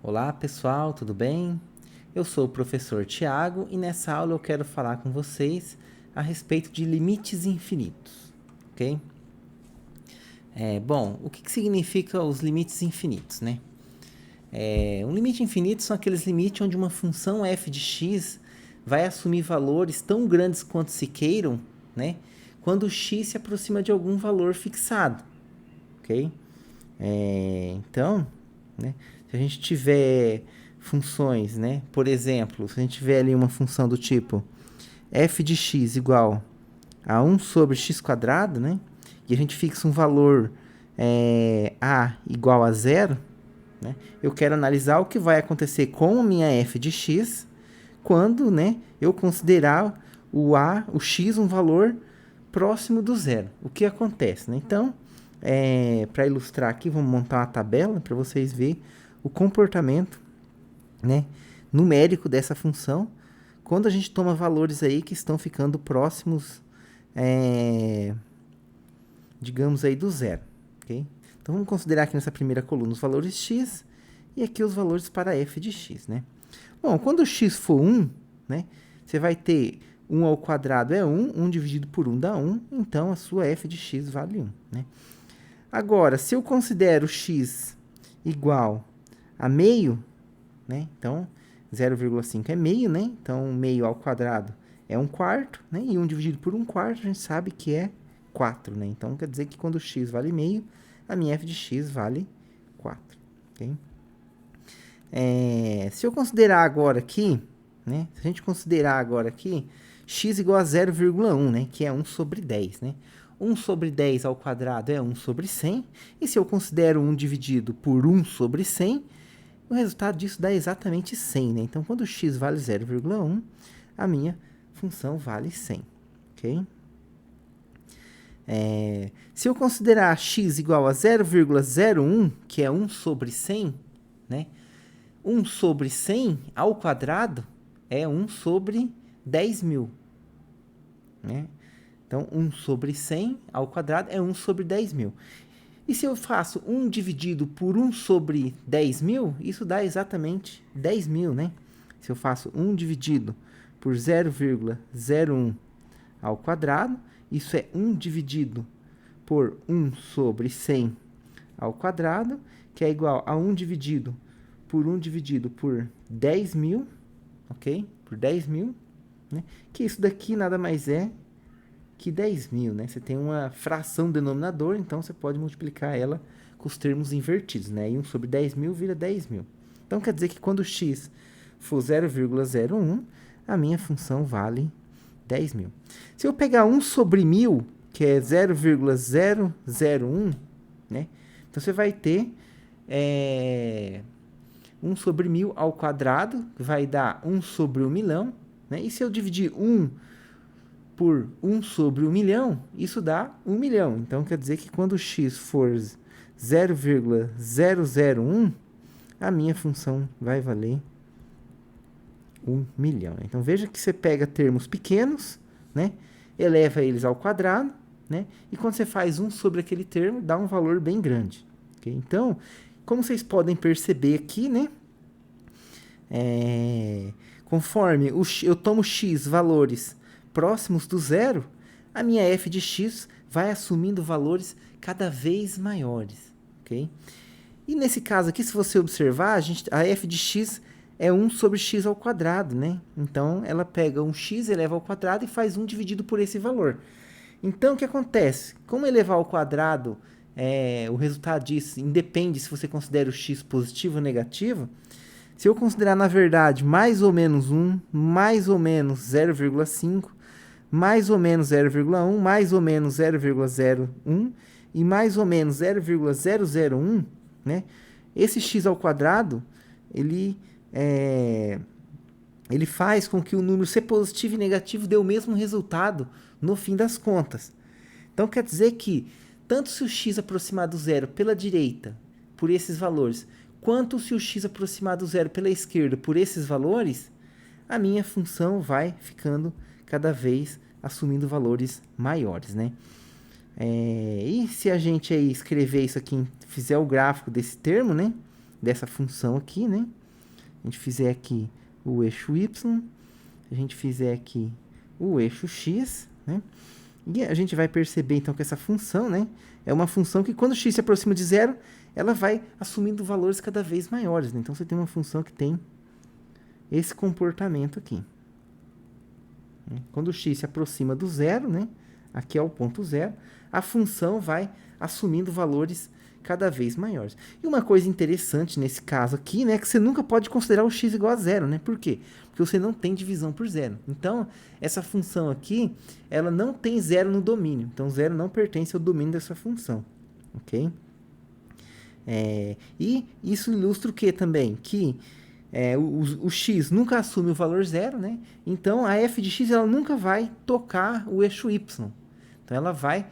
Olá pessoal, tudo bem? Eu sou o professor Tiago e nessa aula eu quero falar com vocês a respeito de limites infinitos, ok? Bom, o que significa os limites infinitos, né? Um limite infinito são aqueles limites onde uma função f de x vai assumir valores tão grandes quanto se queiram, né? Quando x se aproxima de algum valor fixado, ok? Então, né, se a gente tiver funções, né, por exemplo, se a gente tiver ali uma função do tipo f de x igual a 1 sobre x quadrado, né, e a gente fixa um valor a igual a zero, né, eu quero analisar o que vai acontecer com a minha f de x quando, né, eu considerar o x um valor próximo do zero. O que acontece, né? Então, para ilustrar aqui, vamos montar uma tabela para vocês verem o comportamento, né, numérico dessa função quando a gente toma valores aí que estão ficando próximos, digamos aí, do zero. Okay? Então, vamos considerar aqui nessa primeira coluna os valores x e aqui os valores para f de x. Né? Bom, quando o x for 1, né, você vai ter 1 ao quadrado é 1, 1 dividido por 1 dá 1, então a sua f de x vale 1. Né? Agora, se eu considero x igual a meio, né, então 0,5 é meio, né, então meio ao quadrado é 1/4, né, e 1 dividido por 1/4 a gente sabe que é 4. Né, então quer dizer que quando x vale meio, a minha f de x vale 4. Okay? Se eu considerar agora aqui, né, se a gente considerar agora aqui, x igual a 0,1, né, que é 1 sobre 10, né? 1 sobre 10 ao quadrado é 1 sobre 100, e se eu considero 1 dividido por 1 sobre 100, o resultado disso dá exatamente 100, né? Então, quando x vale 0,1, a minha função vale 100, ok? Se eu considerar x igual a 0,01, que é 1 sobre 100, né? 1 sobre 100 ao quadrado é 1 sobre 10.000, né? Então, 1 sobre 100 ao quadrado é 1 sobre 10.000. E se eu faço 1 dividido por 1 sobre 10.000, isso dá exatamente 10.000, né? Se eu faço 1 dividido por 0,01 ao quadrado, isso é 1 dividido por 1 sobre 100 ao quadrado, que é igual a 1 dividido por 1 dividido por 10.000, ok? Por 10.000, né? Que isso daqui nada mais é que 10.000, né? Você tem uma fração denominador, então você pode multiplicar ela com os termos invertidos, né? E 1 sobre 10.000 vira 10.000. Então, quer dizer que quando x for 0,01, a minha função vale 10.000. Se eu pegar 1 sobre 1.000, que é 0,001, né? Então, você vai ter 1 sobre 1.000 ao quadrado, que vai dar 1 sobre 1 milhão, né? E se eu dividir 1 por 1 sobre 1 milhão, isso dá 1 milhão. Então, quer dizer que quando x for 0,001, a minha função vai valer 1 milhão. Então, veja que você pega termos pequenos, né, eleva eles ao quadrado, né, e quando você faz 1 sobre aquele termo, dá um valor bem grande. Okay? Então, como vocês podem perceber aqui, né, conforme eu tomo x valores próximos do zero, a minha f de x vai assumindo valores cada vez maiores, ok? E nesse caso aqui, se você observar, a f de x é 1 sobre x ao quadrado, né? Então, ela pega um x, eleva ao quadrado e faz 1 dividido por esse valor. Então, o que acontece? Como elevar ao quadrado, o resultado disso independe se você considera o x positivo ou negativo. Se eu considerar, na verdade, mais ou menos 1, mais ou menos 0,5, mais ou menos 0,1, mais ou menos 0,01 e mais ou menos 0,001, né? Esse x ao quadrado, ele faz com que o número ser positivo e negativo dê o mesmo resultado no fim das contas. Então, quer dizer que, tanto se o x aproximar do zero pela direita, por esses valores, quanto se o x aproximar do zero pela esquerda, por esses valores, a minha função vai ficando cada vez assumindo valores maiores, né? E se a gente aí escrever isso aqui, fizer o gráfico desse termo, né? dessa função aqui, né? A gente fizer aqui o eixo y, a gente fizer aqui o eixo x, né? E a gente vai perceber, então, que essa função, né, é uma função que, quando x se aproxima de zero, ela vai assumindo valores cada vez maiores, né? Então, você tem uma função que tem esse comportamento aqui. Quando x se aproxima do zero, né, aqui é o ponto zero, a função vai assumindo valores cada vez maiores. E uma coisa interessante nesse caso aqui, né, é que você nunca pode considerar o x igual a zero, né? Por quê? Porque você não tem divisão por zero. Então, essa função aqui, ela não tem zero no domínio. Então, zero não pertence ao domínio dessa função, ok? E isso ilustra o que também? Que o x nunca assume o valor zero, né? Então, a f de x ela nunca vai tocar o eixo y. Então, ela vai...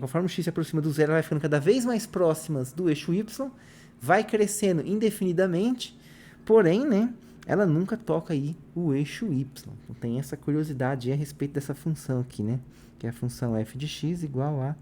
conforme o x se aproxima do zero, ela vai ficando cada vez mais próximas do eixo y, vai crescendo indefinidamente, porém, né, ela nunca toca aí o eixo y. Então, tem essa curiosidade a respeito dessa função aqui, né, que é a função f de x igual a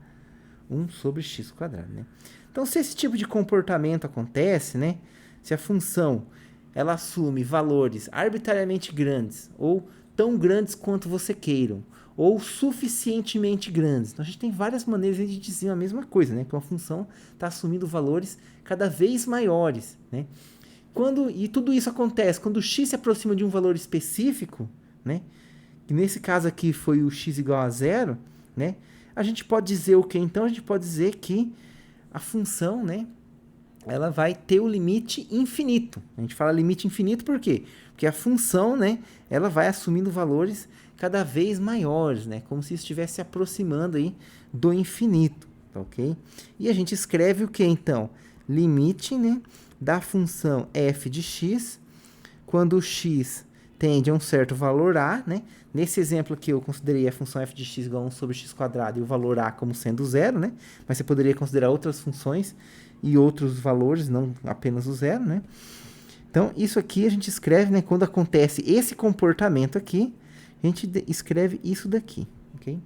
1 sobre x quadrado, né. Então, se esse tipo de comportamento acontece, né, se a função ela assume valores arbitrariamente grandes, ou tão grandes quanto você queiram, ou suficientemente grandes. Então, a gente tem várias maneiras de dizer a mesma coisa, né? Que uma função está assumindo valores cada vez maiores, né? E tudo isso acontece quando o x se aproxima de um valor específico, né? Que nesse caso aqui foi o x igual a zero, né? A gente pode dizer o quê? Então, a gente pode dizer que a função, né, ela vai ter o limite infinito. A gente fala limite infinito por quê? Porque a função, né, ela vai assumindo valores cada vez maiores, né, como se estivesse se aproximando aí do infinito, tá, ok? E a gente escreve o que então? Limite, né, da função f de x, quando o x tende a um certo valor a, né? Nesse exemplo aqui eu considerei a função f de x igual a 1 sobre x quadrado e o valor a como sendo zero, né? Mas você poderia considerar outras funções e outros valores, não apenas o zero, né? Então, isso aqui a gente escreve, né? Quando acontece esse comportamento aqui, a gente escreve isso daqui, ok?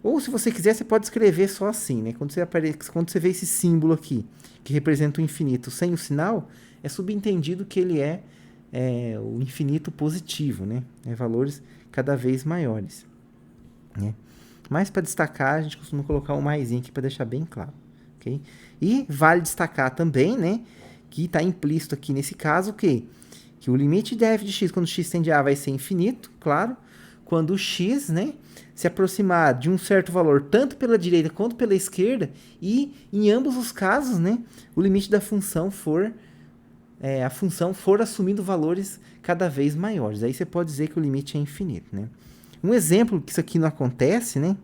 Ou, se você quiser, você pode escrever só assim, né? Quando você vê esse símbolo aqui, que representa o infinito sem o sinal, é subentendido que ele é o infinito positivo, né? Valores cada vez maiores, né? Mas, para destacar, a gente costuma colocar um maisinho aqui para deixar bem claro, ok? E vale destacar também, né, que está implícito aqui nesse caso que o limite de f de x quando x tende a vai ser infinito, claro, quando o x, né, se aproximar de um certo valor tanto pela direita quanto pela esquerda e, em ambos os casos, né, o limite da função for assumindo valores cada vez maiores. Aí você pode dizer que o limite é infinito, né? Um exemplo que isso aqui não acontece, né,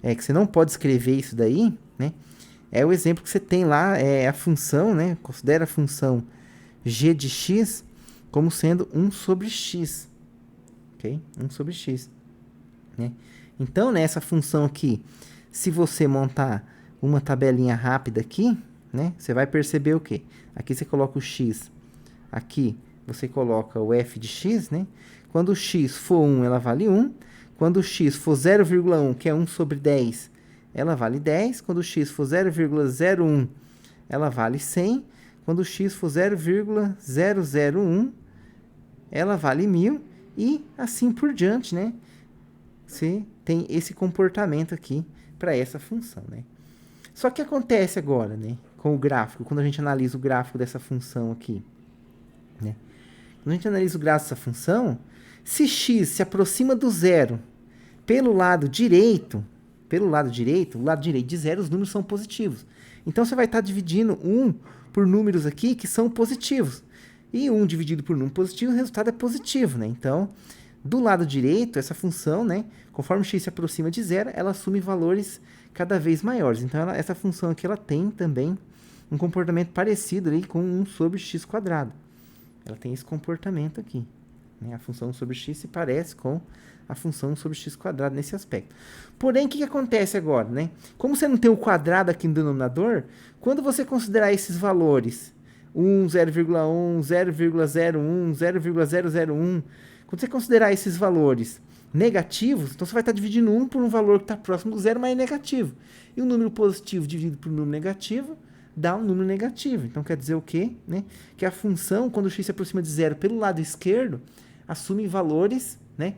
que você não pode escrever isso daí, né, é o exemplo que você tem lá, a função, né, considera a função g de x como sendo 1 sobre x, ok? 1 sobre x, né? Então, nessa função aqui, se você montar uma tabelinha rápida aqui, né, você vai perceber o quê? Aqui você coloca o x, aqui você coloca o f de x, né? Quando o x for 1, ela vale 1. Quando o x for 0,1, que é 1 sobre 10, ela vale 10. Quando o x for 0,01, ela vale 100. Quando o x for 0,001, ela vale 1000. E assim por diante, né? Você tem esse comportamento aqui para essa função, né? Só que acontece agora, né, com o gráfico, quando a gente analisa o gráfico dessa função aqui, né? Quando a gente analisa o gráfico dessa função, se x se aproxima do zero pelo lado direito, o lado direito de zero, os números são positivos. Então, você vai estar dividindo 1 por números aqui que são positivos. E 1 dividido por número positivo, o resultado é positivo, né? Então, do lado direito, essa função, né, conforme x se aproxima de zero, ela assume valores cada vez maiores. Então, essa função aqui ela tem também um comportamento parecido ali com 1 sobre x quadrado. Ela tem esse comportamento aqui, né? A função 1 sobre x se parece com a função 1 sobre x quadrado nesse aspecto. Porém, o que acontece agora, né? Como você não tem o quadrado aqui no denominador, quando você considerar esses valores, 1, 0,1, 0,01, 0,001, quando você considerar esses valores negativos, então você vai estar dividindo 1 por um valor que está próximo do zero, mas é negativo. E o número positivo dividido por um número negativo dá um número negativo. Então, quer dizer o quê? Né? Que a função, quando o x se aproxima de zero pelo lado esquerdo, assume valores, né,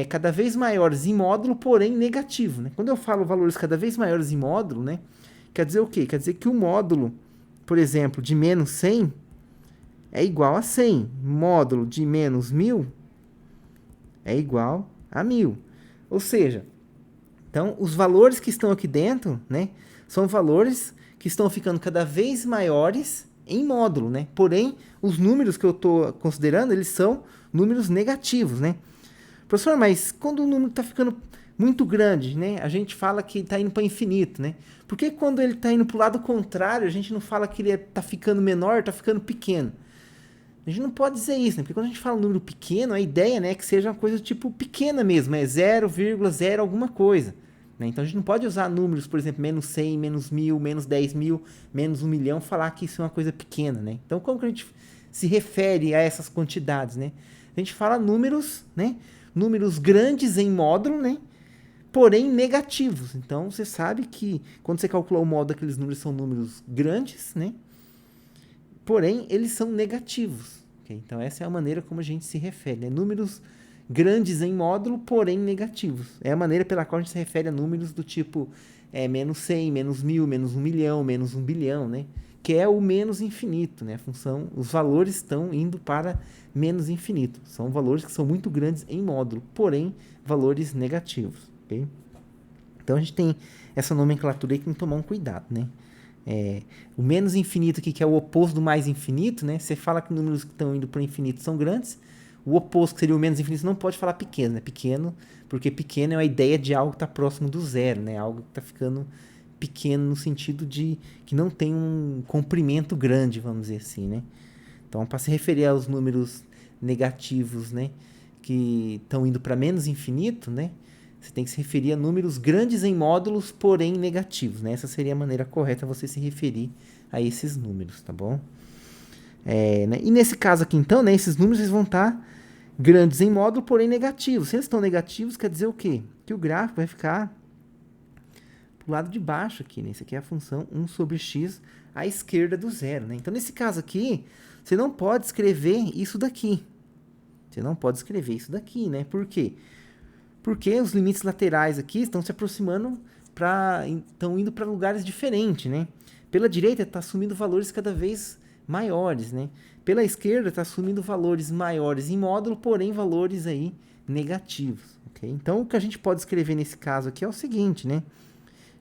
cada vez maiores em módulo, porém negativo. Né? Quando eu falo valores cada vez maiores em módulo, né, quer dizer o quê? Quer dizer que o módulo, por exemplo, de menos 100 é igual a 100. Módulo de menos 1000 é igual a 1000. Ou seja, então, os valores que estão aqui dentro, né, são valores que estão ficando cada vez maiores em módulo, né? Porém, os números que eu estou considerando, eles são números negativos, né? Professor, mas quando o número está ficando muito grande, né, a gente fala que está indo para infinito, né? Por que quando ele está indo para o lado contrário, a gente não fala que ele está ficando menor, está ficando pequeno? A gente não pode dizer isso, né? Porque quando a gente fala um número pequeno, a ideia, né, é que seja uma coisa tipo pequena mesmo, é 0,0 alguma coisa. Né? Então a gente não pode usar números, por exemplo, menos 100, menos 1000, menos 10.000, menos 1 milhão, falar que isso é uma coisa pequena. Né? Então como que a gente se refere a essas quantidades? Né? A gente fala números, né? Números grandes em módulo, né? Porém negativos. Então você sabe que quando você calcula o módulo daqueles números, são números grandes, né? Porém eles são negativos. Okay? Então essa é a maneira como a gente se refere. Né? Números grandes em módulo, porém negativos. É a maneira pela qual a gente se refere a números do tipo menos 100, menos 1000, menos 1 milhão, menos 1 bilhão, né? Que é o menos infinito, né? A função, os valores estão indo para menos infinito. São valores que são muito grandes em módulo, porém valores negativos, ok? Então a gente tem essa nomenclatura aí que tem que tomar um cuidado, né? O menos infinito aqui, que é o oposto do mais infinito, né? Você fala que números que estão indo para o infinito são grandes. O oposto, que seria o menos infinito, não pode falar pequeno, né? Pequeno, porque pequeno é a ideia de algo que está próximo do zero, né? Algo que está ficando pequeno no sentido de que não tem um comprimento grande, vamos dizer assim, né? Então, para se referir aos números negativos, né? Que estão indo para menos infinito, né? Você tem que se referir a números grandes em módulos, porém negativos, né? Essa seria a maneira correta você se referir a esses números, tá bom? Né? E nesse caso aqui, então, né? Esses números eles vão estar grandes em módulo, porém negativos. Se eles estão negativos, quer dizer o quê? Que o gráfico vai ficar pro lado de baixo aqui, né? Isso aqui é a função 1 sobre x à esquerda do zero, né? Então, nesse caso aqui, você não pode escrever isso daqui. Você não pode escrever isso daqui, né? Por quê? Porque os limites laterais aqui estão se aproximando estão indo para lugares diferentes, né? Pela direita está assumindo valores cada vez maiores, né? Pela esquerda está assumindo valores maiores em módulo, porém valores aí negativos, ok? Então, o que a gente pode escrever nesse caso aqui é o seguinte, né?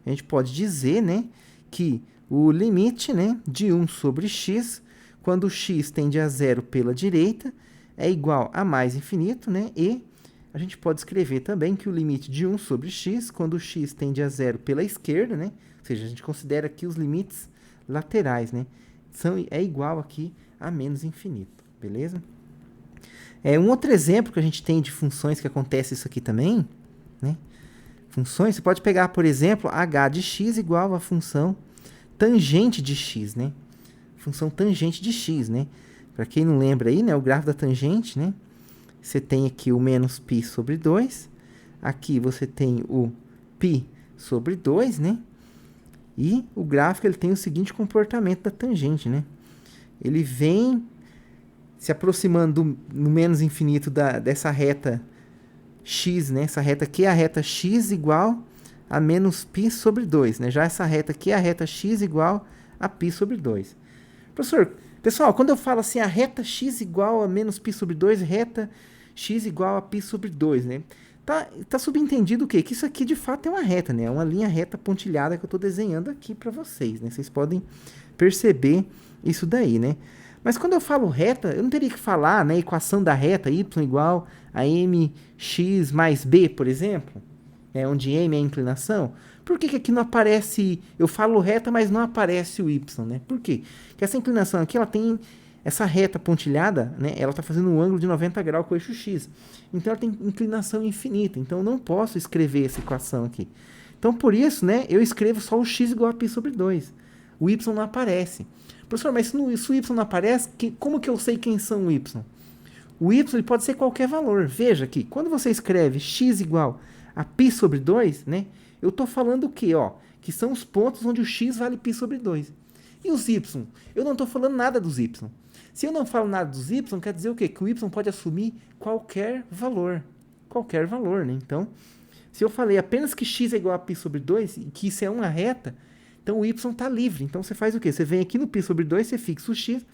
A gente pode dizer, né, que o limite, né, de 1 sobre x, quando x tende a zero pela direita, é igual a mais infinito, né? E a gente pode escrever também que o limite de 1 sobre x, quando x tende a zero pela esquerda, né? Ou seja, a gente considera aqui os limites laterais, né? É igual aqui a menos infinito, beleza? Um outro exemplo que a gente tem de funções que acontece isso aqui também, né? Funções, você pode pegar, por exemplo, h de x igual a função tangente de x, né? Função tangente de x, né? Para quem não lembra aí, né? O gráfico da tangente, né? Você tem aqui o menos π sobre 2. Aqui você tem o π sobre 2, né? E o gráfico ele tem o seguinte comportamento da tangente, né? Ele vem se aproximando no menos infinito dessa reta x, né? Essa reta aqui é a reta x igual a menos π sobre 2, né? Já essa reta aqui é a reta x igual a π sobre 2. Professor, pessoal, quando eu falo assim, a reta x igual a menos π sobre 2, reta x igual a π sobre 2, né? Tá subentendido o quê? Que isso aqui de fato é uma reta, né? É uma linha reta pontilhada que eu estou desenhando aqui para vocês, né? Vocês podem perceber isso daí, né? Mas quando eu falo reta, eu não teria que falar, né? Equação da reta y igual a mx mais b, por exemplo, onde m é a inclinação. Por que aqui não aparece, eu falo reta, mas não aparece o y, né? Por quê? Porque essa inclinação aqui, ela tem essa reta pontilhada, né? Ela está fazendo um ângulo de 90 graus com o eixo x. Então, ela tem inclinação infinita. Então, eu não posso escrever essa equação aqui. Então, por isso, né? Eu escrevo só o x igual a π sobre 2. O y não aparece. Professor, mas se o y não aparece, como que eu sei quem são o y? O y ele pode ser qualquer valor. Veja aqui, quando você escreve x igual a π sobre 2, né? Eu estou falando o quê? Ó, que são os pontos onde o x vale π sobre 2. E os y? Eu não estou falando nada dos y. Se eu não falo nada dos y, quer dizer o quê? Que o y pode assumir qualquer valor. Qualquer valor, né? Então, se eu falei apenas que x é igual a π sobre 2, e que isso é uma reta, então o y está livre. Então, você faz o quê? Você vem aqui no π sobre 2, você fixa o x,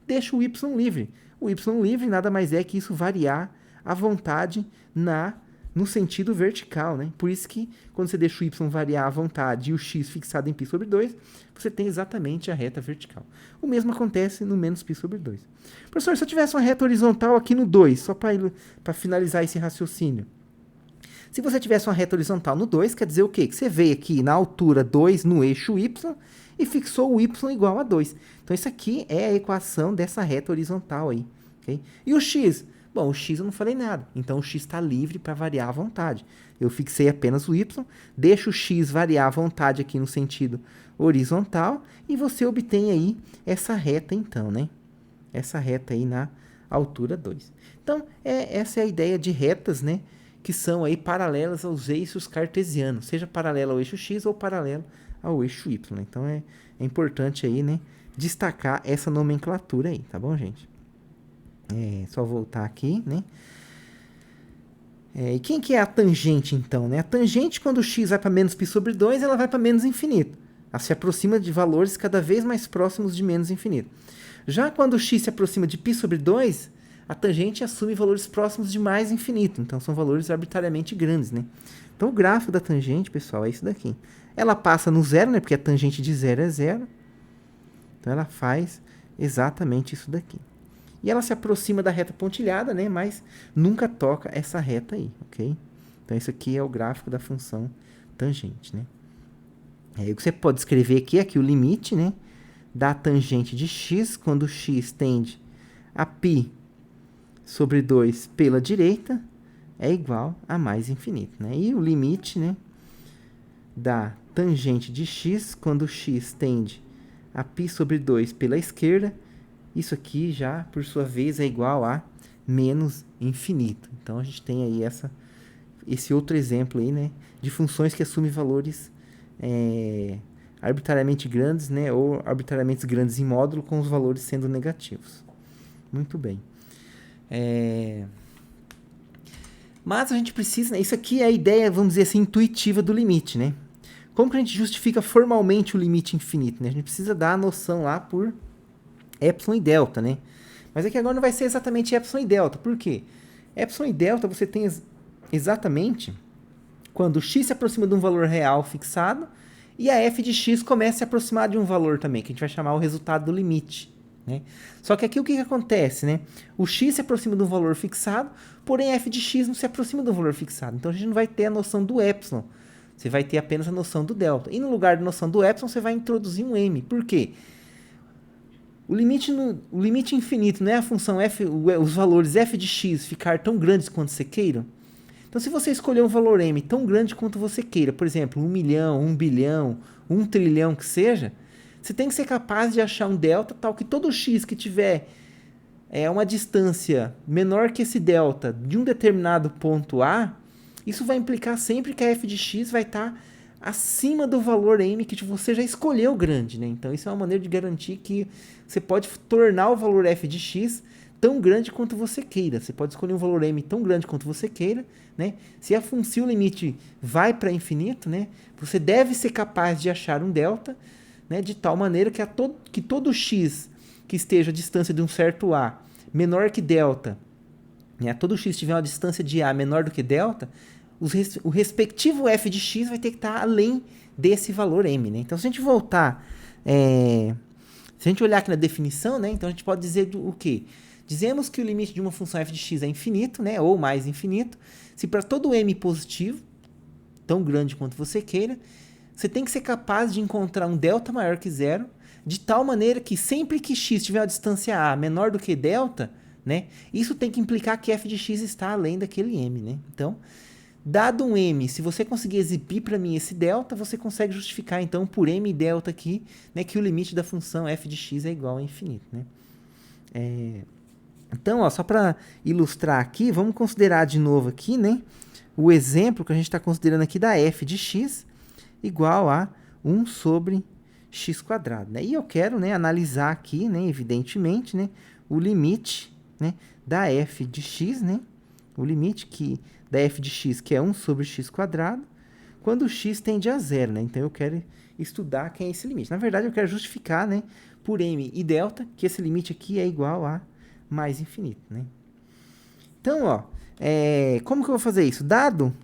deixa o y livre. O y livre nada mais é que isso variar à vontade no sentido vertical, né? Por isso que quando você deixa o y variar à vontade e o x fixado em π sobre 2, você tem exatamente a reta vertical. O mesmo acontece no menos π sobre 2. Professor, se eu tivesse uma reta horizontal aqui no 2, só para finalizar esse raciocínio. Se você tivesse uma reta horizontal no 2, quer dizer o quê? Que você veio aqui na altura 2 no eixo y e fixou o y igual a 2. Então, isso aqui é a equação dessa reta horizontal aí. Okay? E o x? Bom, o x eu não falei nada. Então, o x está livre para variar à vontade. Eu fixei apenas o y, deixo o x variar à vontade aqui no sentido horizontal e você obtém aí essa reta, então, né? Essa reta aí na altura 2. Então, essa é a ideia de retas, né? Que são aí paralelas aos eixos cartesianos, seja paralela ao eixo x ou paralelo ao eixo y. Então, é importante aí, né? Destacar essa nomenclatura aí, tá bom, gente? Só voltar aqui, né? E quem que é a tangente, então? Né? A tangente, quando o x vai para menos π sobre 2, ela vai para menos infinito. Ela se aproxima de valores cada vez mais próximos de menos infinito. Já quando o x se aproxima de π sobre 2, a tangente assume valores próximos de mais infinito. Então, são valores arbitrariamente grandes, né? Então, o gráfico da tangente, pessoal, é isso daqui. Ela passa no zero, né? Porque a tangente de zero é zero. Então, ela faz exatamente isso daqui. E ela se aproxima da reta pontilhada, né? Mas nunca toca essa reta aí, ok? Então, isso aqui é o gráfico da função tangente, né? O que você pode escrever aqui é que o limite, né? Da tangente de x, quando x tende a π sobre 2 pela direita, é igual a mais infinito, né? E o limite, né? Da tangente de x, quando x tende a π sobre 2 pela esquerda, isso aqui já, por sua vez, é igual a menos infinito. Então, a gente tem aí esse outro exemplo aí, né, de funções que assumem valores arbitrariamente grandes, né, ou arbitrariamente grandes em módulo, com os valores sendo negativos. Muito bem. Mas a gente precisa, né, isso aqui é a ideia, vamos dizer assim, intuitiva do limite, né? Como que a gente justifica formalmente o limite infinito, né? A gente precisa dar a noção lá por epsilon e delta, né? Mas aqui agora não vai ser exatamente epsilon e delta. Por quê? Epsilon e delta você tem exatamente quando x se aproxima de um valor real fixado e a f de x começa a se aproximar de um valor também, que a gente vai chamar o resultado do limite, né? Só que aqui o que acontece, né? O x se aproxima de um valor fixado, porém a f de x não se aproxima de um valor fixado. Então a gente não vai ter a noção do epsilon. Você vai ter apenas a noção do delta. E no lugar da noção do epsilon, você vai introduzir um m. Por quê? O limite infinito, não é a função f, os valores f de x ficar tão grandes quanto você queira. Então, se você escolher um valor m tão grande quanto você queira, por exemplo, 1 milhão, 1 bilhão, 1 trilhão que seja, você tem que ser capaz de achar um delta tal que todo x que tiver uma distância menor que esse delta de um determinado ponto A, isso vai implicar sempre que a f de x vai estar acima do valor m que você já escolheu grande, né? Então, isso é uma maneira de garantir que você pode tornar o valor f de x tão grande quanto você queira. Você pode escolher um valor m tão grande quanto você queira, né? Se o limite vai para infinito, né? Você deve ser capaz de achar um delta, né? De tal maneira que todo x que esteja a distância de um certo a menor que delta, né? Todo x tiver uma distância de a menor do que delta, o respectivo f de x vai ter que estar além desse valor m, né? Então, se a gente voltar, se a gente olhar aqui na definição, né? Então, a gente pode dizer o quê? Dizemos que o limite de uma função f de x é infinito, né? Ou mais infinito, se para todo m positivo, tão grande quanto você queira, você tem que ser capaz de encontrar um delta maior que zero, de tal maneira que sempre que x tiver uma distância a menor do que delta, né? Isso tem que implicar que f de x está além daquele m, né? Então, dado um m, se você conseguir exibir para mim esse delta, você consegue justificar, então, por m delta aqui, né, que o limite da função f de x é igual a infinito, né? Então, ó, só para ilustrar aqui, vamos considerar de novo aqui, né, o exemplo que a gente está considerando aqui da f de x igual a 1 sobre x², né? E eu quero, né, analisar aqui, né, evidentemente, né, o limite, né, da f de x, né? O limite da f de x, que é 1 sobre x², quando x tende a zero, né? Então, eu quero estudar quem é esse limite. Na verdade, eu quero justificar, né, por m e delta, que esse limite aqui é igual a mais infinito, né? Então, ó, como que eu vou fazer isso? Dado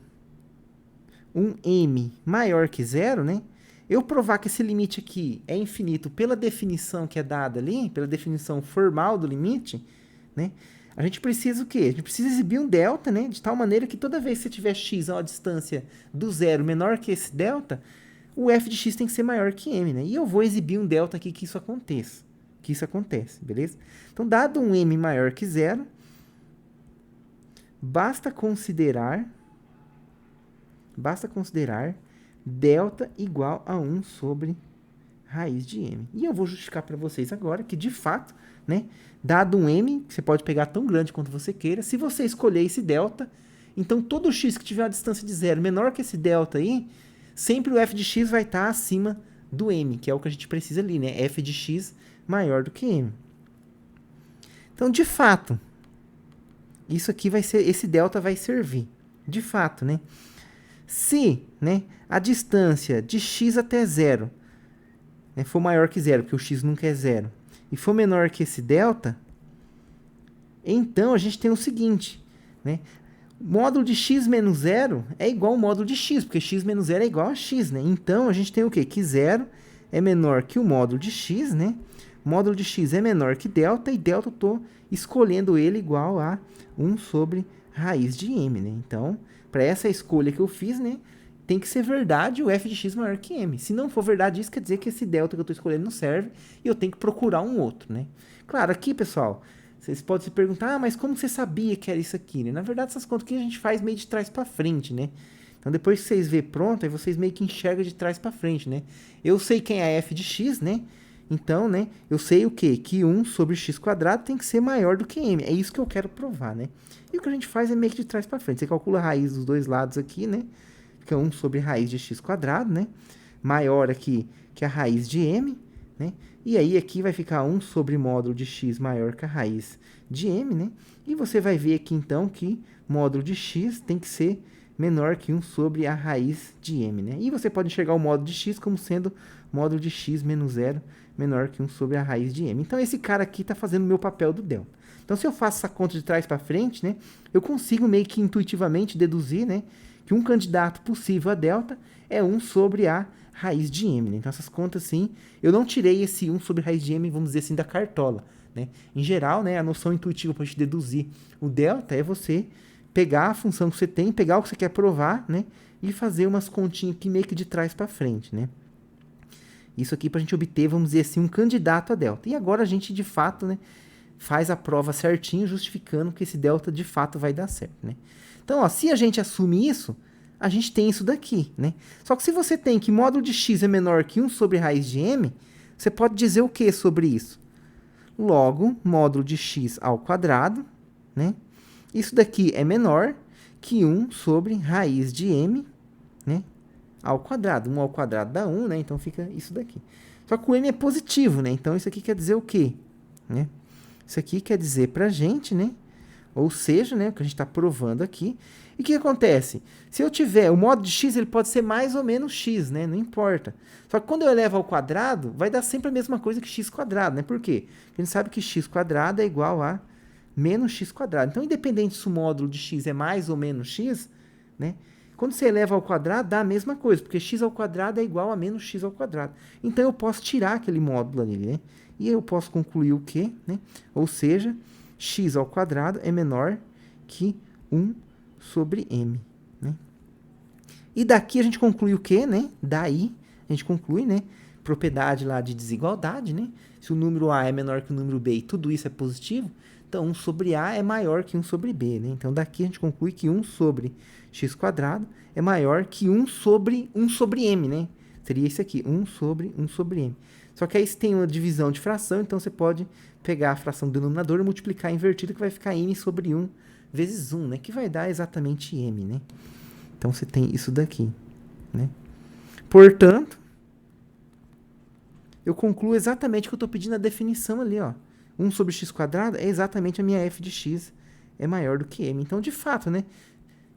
um m maior que zero, né? Eu provar que esse limite aqui é infinito pela definição que é dada ali, pela definição formal do limite, né? A gente precisa o quê? A gente precisa exibir um delta, né? De tal maneira que toda vez que você tiver x a uma distância do zero menor que esse delta, o f de x tem que ser maior que m, né? E eu vou exibir um delta aqui que isso aconteça. Que isso acontece, beleza? Então, dado um m maior que zero, basta considerar delta igual a 1 sobre raiz de m. E eu vou justificar para vocês agora que, de fato, né, dado um m, que você pode pegar tão grande quanto você queira, se você escolher esse delta, então todo x que tiver uma distância de zero menor que esse delta aí, sempre o f de x vai estar acima do m, que é o que a gente precisa ali, né? F de x maior do que m. Então, de fato, isso aqui vai ser, esse delta vai servir. De fato, né? Se, né, a distância de x até zero, né, for maior que zero, porque o x nunca é zero, e for menor que esse delta, então a gente tem o seguinte, né? O módulo de x menos zero é igual ao módulo de x, porque x menos zero é igual a x, né? Então, a gente tem o quê? Que zero é menor que o módulo de x, né? O módulo de x é menor que delta, e delta eu estou escolhendo ele igual a 1 sobre raiz de m, né? Então, para essa escolha que eu fiz, né, tem que ser verdade o f de x maior que m. Se não for verdade, isso quer dizer que esse delta que eu estou escolhendo não serve e eu tenho que procurar um outro, né? Claro, aqui, pessoal, vocês podem se perguntar, mas como você sabia que era isso aqui, né? Na verdade, essas contas aqui a gente faz meio de trás para frente, né? Então, depois que vocês vê pronto, aí vocês meio que enxergam de trás para frente, né? Eu sei quem é f de x, né? Então, né, eu sei o quê? Que 1 sobre x² tem que ser maior do que m. É isso que eu quero provar, né? E o que a gente faz é meio que de trás para frente. Você calcula a raiz dos dois lados aqui, né? Fica 1 sobre raiz de x², né? Maior aqui que a raiz de m, né? E aí aqui vai ficar 1 sobre módulo de x maior que a raiz de m, né? E você vai ver aqui, então, que módulo de x tem que ser menor que 1 sobre a raiz de m, né? E você pode enxergar o módulo de x como sendo módulo de x menos 0 menor que 1 sobre a raiz de m. Então, esse cara aqui está fazendo o meu papel do delta. Então, se eu faço essa conta de trás para frente, né, eu consigo meio que intuitivamente deduzir, né, que um candidato possível a delta é 1 sobre a raiz de m. Né? Então, essas contas, sim, eu não tirei esse 1 sobre raiz de m, vamos dizer assim, da cartola. Né? Em geral, né, a noção intuitiva para a gente deduzir o delta é você pegar a função que você tem, pegar o que você quer provar, né, e fazer umas continhas aqui meio que de trás para frente, né? Isso aqui para a gente obter, vamos dizer assim, um candidato a delta. E agora a gente, de fato, né, faz a prova certinho, justificando que esse delta, de fato, vai dar certo, né? Então, ó, se a gente assume isso, a gente tem isso daqui, né? Só que se você tem que módulo de x é menor que 1 sobre raiz de m, você pode dizer o que sobre isso? Logo, módulo de x ao quadrado, né? Isso daqui é menor que 1 sobre raiz de m, né? Ao quadrado. 1 ao quadrado dá 1, né? Então, fica isso daqui. Só que o m é positivo, né? Então, isso aqui quer dizer o quê? Né? Isso aqui quer dizer pra gente, né? Ou seja, né? O que a gente está provando aqui. E o que acontece? Se eu tiver o módulo de x, ele pode ser mais ou menos x, né? Não importa. Só que quando eu elevo ao quadrado, vai dar sempre a mesma coisa que x², né? Por quê? Porque a gente sabe que x² é igual a menos x². Então, independente se o módulo de x é mais ou menos x, né? Quando você eleva ao quadrado, dá a mesma coisa, porque x ao quadrado é igual a menos x ao quadrado. Então, eu posso tirar aquele módulo ali, né? E eu posso concluir o quê? Né? Ou seja, x ao quadrado é menor que 1 sobre m. Né? E daqui a gente conclui o quê? Né? Daí a gente conclui, né? Propriedade lá de desigualdade, né? Se o número a é menor que o número b e tudo isso é positivo, então 1 sobre a é maior que 1 sobre b. Né? Então, daqui a gente conclui que 1 sobre x² é maior que 1 sobre m. Né? Seria esse aqui, 1 sobre m. Só que aí você tem uma divisão de fração, então você pode pegar a fração do denominador e multiplicar invertido, que vai ficar m sobre 1 vezes 1, né? Que vai dar exatamente m. Né? Então, você tem isso daqui. Né? Portanto, eu concluo exatamente o que eu estou pedindo na definição ali, ó. 1 sobre x² é exatamente a minha f de x é maior do que m. Então, de fato, né?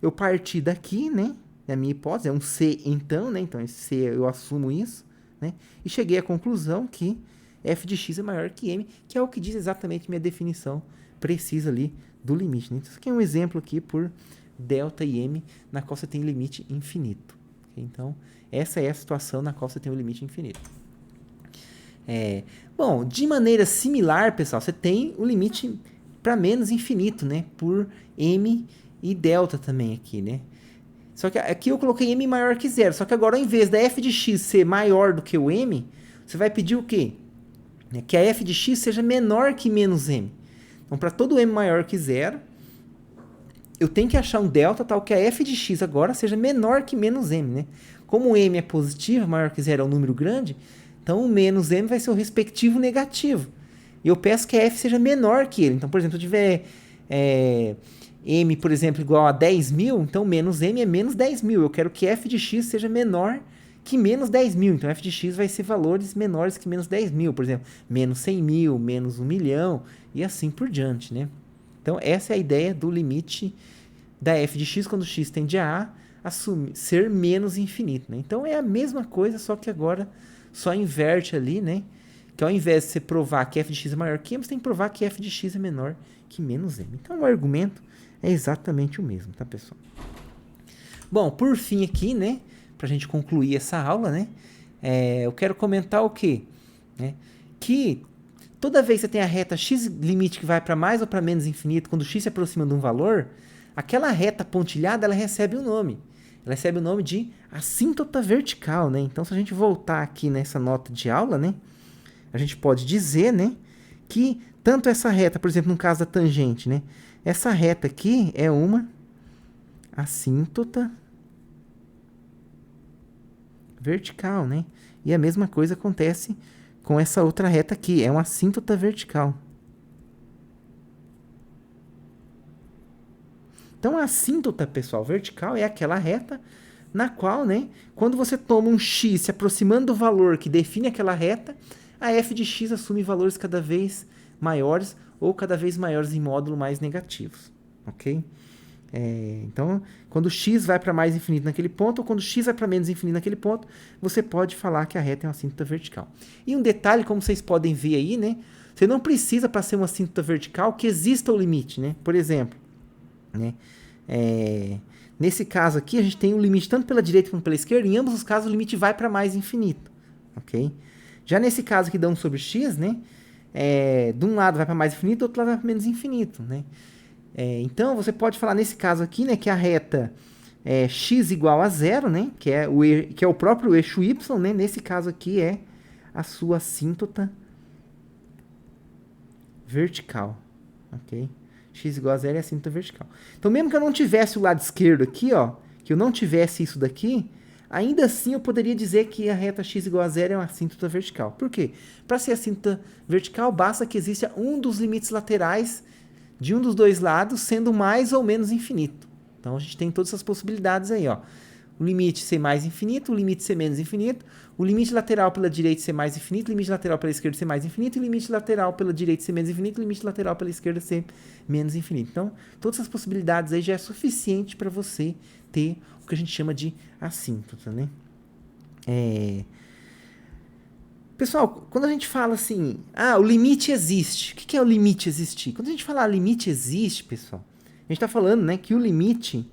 Eu parti daqui, né? A minha hipótese é um C, então, né? Então, esse C eu assumo isso, né? E cheguei à conclusão que f de x é maior que m, que é o que diz exatamente minha definição precisa ali do limite, né? Então, isso aqui é um exemplo aqui por delta e m, na qual você tem limite infinito. Okay? Então, essa é a situação na qual você tem o limite infinito. Bom, de maneira similar, pessoal, você tem o limite para menos infinito, né? Por m e delta também aqui, né? Só que aqui eu coloquei m maior que zero. Só que agora, ao invés da f de x ser maior do que o m, você vai pedir o quê? Que a f de x seja menor que menos m. Então, para todo m maior que zero, eu tenho que achar um delta tal que a f de x agora seja menor que menos m, né? Como o m é positivo, maior que zero é um número grande, então o menos m vai ser o respectivo negativo. E eu peço que a f seja menor que ele. Então, por exemplo, se eu tiver m, por exemplo, igual a 10.000, então menos m é menos 10.000. Eu quero que f de x seja menor que menos 10.000. Então, f de x vai ser valores menores que menos 10.000. Por exemplo, menos 100.000, menos 1 milhão e assim por diante, né? Então, essa é a ideia do limite da f de x quando x tende a ser menos infinito, né? Então, é a mesma coisa, só que agora só inverte ali, né? Que ao invés de você provar que f de x é maior que m, você tem que provar que f de x é menor que menos m. Então, o argumento é exatamente o mesmo, tá, pessoal? Bom, por fim aqui, né? Pra gente concluir essa aula, né? Eu quero comentar o quê? Que toda vez que você tem a reta x limite que vai para mais ou para menos infinito, quando x se aproxima de um valor, aquela reta pontilhada, ela recebe um nome. Ela recebe o nome de assíntota vertical, né? Então, se a gente voltar aqui nessa nota de aula, né? A gente pode dizer, né? Que tanto essa reta, por exemplo, no caso da tangente, né? Essa reta aqui é uma assíntota vertical, né? E a mesma coisa acontece com essa outra reta aqui, é uma assíntota vertical. Então, a assíntota, pessoal, vertical é aquela reta na qual, né, quando você toma um x se aproximando do valor que define aquela reta, a f de x assume valores cada vez maiores ou cada vez maiores em módulo mais negativos, ok? Então, quando x vai para mais infinito naquele ponto, ou quando x vai para menos infinito naquele ponto, você pode falar que a reta é uma assíntota vertical. E um detalhe, como vocês podem ver aí, né? Você não precisa, para ser uma assíntota vertical, que exista o limite, né? Por exemplo, né? Nesse caso aqui, a gente tem um limite tanto pela direita quanto pela esquerda. Em ambos os casos, o limite vai para mais infinito, ok? Já nesse caso aqui da 1 sobre x, né? De um lado vai para mais infinito, do outro lado vai para menos infinito, né? Então, você pode falar nesse caso aqui, né, que a reta é x igual a zero, né, que é o próprio eixo y, né, nesse caso aqui é a sua assíntota vertical, ok? X igual a zero é a assíntota vertical. Então, mesmo que eu não tivesse o lado esquerdo aqui, ó, que eu não tivesse isso daqui, ainda assim eu poderia dizer que a reta x igual a zero é uma assíntota vertical. Por quê? Para ser assíntota vertical, basta que exista um dos limites laterais de um dos dois lados sendo mais ou menos infinito. Então, a gente tem todas essas possibilidades aí, ó. O limite ser mais infinito, o limite ser menos infinito, o limite lateral pela direita ser mais infinito, o limite lateral pela esquerda ser mais infinito, e o limite lateral pela direita ser menos infinito, e o limite lateral pela esquerda ser menos infinito. Então, todas essas possibilidades aí já é suficiente para você ter o que a gente chama de assíntota, né? Pessoal, quando a gente fala assim, o limite existe. O que é o limite existir? Quando a gente fala limite existe, pessoal, a gente está falando, né, que o limite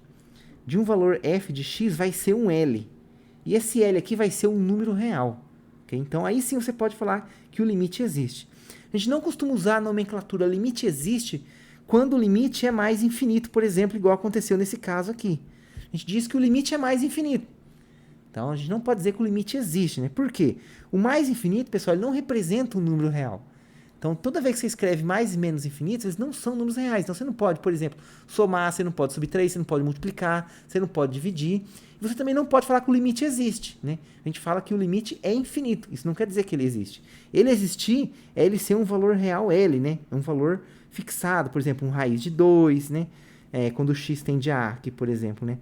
de um valor f de x vai ser um L. E esse L aqui vai ser um número real. Okay? Então, aí sim você pode falar que o limite existe. A gente não costuma usar a nomenclatura limite existe quando o limite é mais infinito, por exemplo, igual aconteceu nesse caso aqui. A gente diz que o limite é mais infinito. Então, a gente não pode dizer que o limite existe, né? Por quê? O mais infinito, pessoal, ele não representa um número real. Então, toda vez que você escreve mais e menos infinitos, eles não são números reais. Então, você não pode, por exemplo, somar, você não pode subtrair, você não pode multiplicar, você não pode dividir. E você também não pode falar que o limite existe, né? A gente fala que o limite é infinito. Isso não quer dizer que ele existe. Ele existir é ele ser um valor real L, né? É um valor fixado, por exemplo, um raiz de 2, né? Quando o x tende a aqui, por exemplo, né?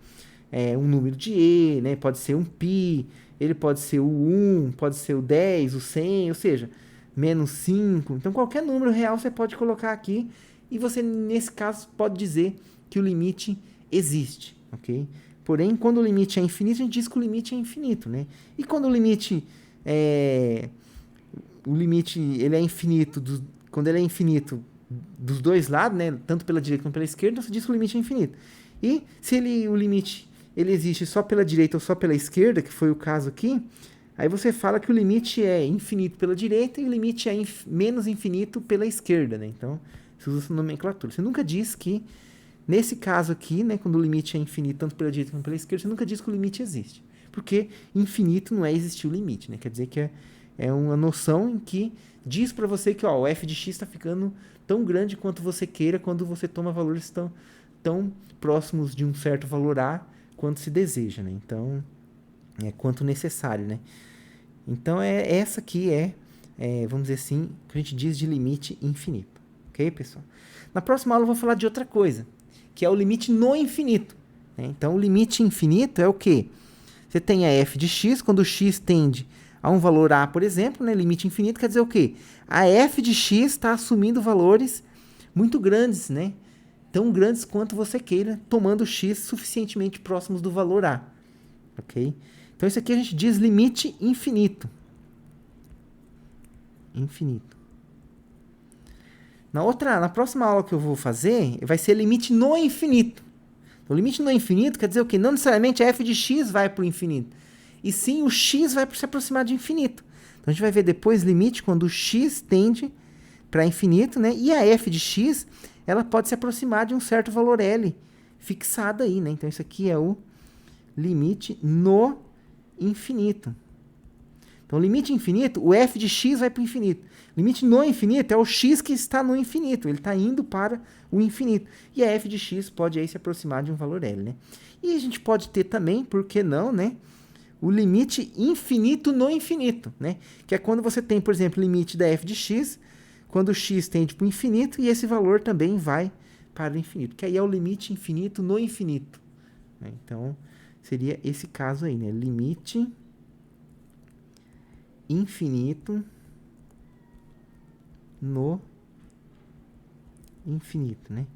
Um número de E, né? Pode ser um π, ele pode ser o 1, pode ser o 10, o 100, ou seja, menos 5. Então, qualquer número real você pode colocar aqui e você, nesse caso, pode dizer que o limite existe, ok? Porém, quando o limite é infinito, a gente diz que o limite é infinito, né? E quando o limite ele é infinito, quando ele é infinito dos dois lados, né? Tanto pela direita como pela esquerda, você diz que o limite é infinito. E se o limite ele existe só pela direita ou só pela esquerda, que foi o caso aqui, aí você fala que o limite é infinito pela direita e o limite é menos infinito pela esquerda, né? Então, você usa essa nomenclatura. Você nunca diz que, nesse caso aqui, né, quando o limite é infinito tanto pela direita como pela esquerda, você nunca diz que o limite existe. Porque infinito não é existir o limite, né? Quer dizer que é uma noção em que diz para você que ó, o f de x está ficando tão grande quanto você queira quando você toma valores tão próximos de um certo valor A quanto se deseja, né? Então, quanto necessário, né? Então, essa aqui vamos dizer assim, que a gente diz de limite infinito. Ok, pessoal? Na próxima aula eu vou falar de outra coisa, que é o limite no infinito, né? Então, o limite infinito é o quê? Você tem a f de x, quando x tende a um valor A, por exemplo, né? Limite infinito quer dizer o quê? A f de x está assumindo valores muito grandes, né? Tão grandes quanto você queira, tomando x suficientemente próximos do valor A. Ok? Então, isso aqui a gente diz limite infinito. Infinito. Na próxima aula que eu vou fazer, vai ser limite no infinito. O limite no infinito quer dizer o quê? Não necessariamente a f de x vai para o infinito, e sim o x vai se aproximar de infinito. Então, a gente vai ver depois limite quando o x tende para infinito, né? E a f de x, ela pode se aproximar de um certo valor L fixado aí, né? Então, isso aqui é o limite no infinito. Então, limite infinito, o f de x vai para o infinito. Limite no infinito é o x que está no infinito, ele está indo para o infinito. E a f de x pode aí se aproximar de um valor L, né? E a gente pode ter também, por que não, né? O limite infinito no infinito, né? Que é quando você tem, por exemplo, o limite da f de x, quando o x tende para o infinito, e esse valor também vai para o infinito, que aí é o limite infinito no infinito, né? Então, seria esse caso aí, né? Limite infinito no infinito, né?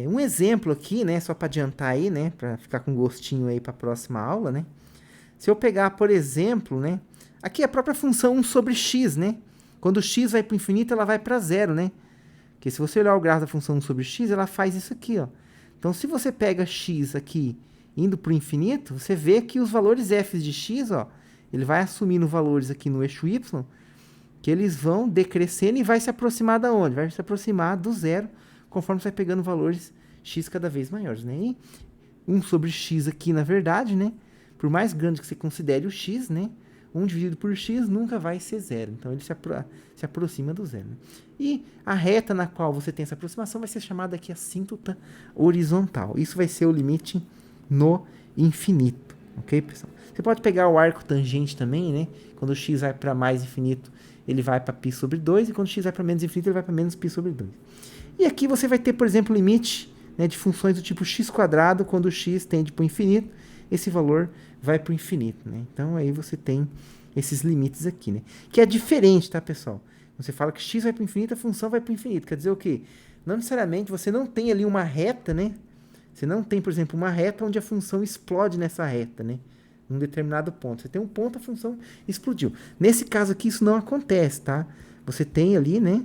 Um exemplo aqui, né? Só para adiantar aí, né? Para ficar com gostinho aí para a próxima aula, né? Se eu pegar, por exemplo, né? Aqui é a própria função 1 sobre x, né? Quando o x vai para o infinito, ela vai para zero, né? Porque se você olhar o gráfico da função 1 sobre x, ela faz isso aqui, ó. Então, se você pega x aqui indo para o infinito, você vê que os valores f de x, ó, ele vai assumindo valores aqui no eixo y, que eles vão decrescendo e vai se aproximar da onde? Vai se aproximar do zero, conforme você vai pegando valores x cada vez maiores, né? E 1 sobre x aqui, na verdade, né? Por mais grande que você considere o x, né? 1 dividido por x nunca vai ser zero. Então, ele se aproxima do zero, né? E a reta na qual você tem essa aproximação vai ser chamada aqui assíntota horizontal. Isso vai ser o limite no infinito. Ok, pessoal? Você pode pegar o arco tangente também, né? Quando o x vai para mais infinito, ele vai para π sobre 2. E quando o x vai para menos infinito, ele vai para menos π sobre 2. E aqui você vai ter, por exemplo, o limite, né, de funções do tipo x², quando o x tende para o infinito, esse valor vai para o infinito, né? Então, aí você tem esses limites aqui, né? Que é diferente, tá, pessoal? Você fala que x vai para o infinito, a função vai para o infinito. Quer dizer o quê? Não necessariamente você não tem ali uma reta, né? Você não tem, por exemplo, uma reta onde a função explode nessa reta, né? Num determinado ponto. Você tem um ponto, a função explodiu. Nesse caso aqui, isso não acontece, tá? Você tem ali, né?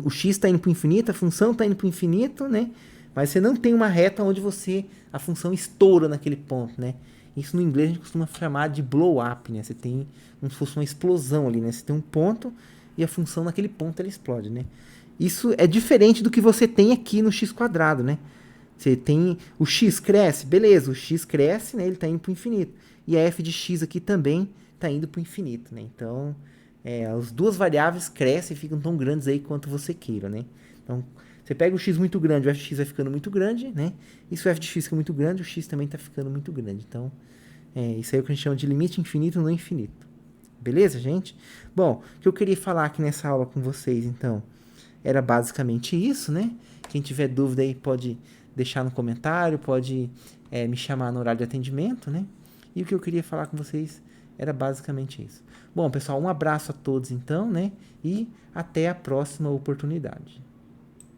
O x está indo para o infinito, a função está indo para o infinito, né? Mas você não tem uma reta onde a função estoura naquele ponto, né? Isso no inglês a gente costuma chamar de blow up, né? Você tem como se fosse uma explosão ali, né? Você tem um ponto e a função naquele ponto ela explode, né? Isso é diferente do que você tem aqui no x², né? Você tem o x cresce, beleza, o x cresce, né? Ele está indo para o infinito. E a f de x aqui também está indo para o infinito, né? Então, as duas variáveis crescem e ficam tão grandes aí quanto você queira, né? Então, você pega o x muito grande, o f de x vai ficando muito grande, né? E se o f de x fica muito grande, o x também está ficando muito grande. Então, isso aí é o que a gente chama de limite infinito no infinito. Beleza, gente? Bom, o que eu queria falar aqui nessa aula com vocês, então, era basicamente isso, né? Quem tiver dúvida aí pode deixar no comentário, pode me chamar no horário de atendimento, né? E o que eu queria falar com vocês era basicamente isso. Bom, pessoal, um abraço a todos então, né? E até a próxima oportunidade.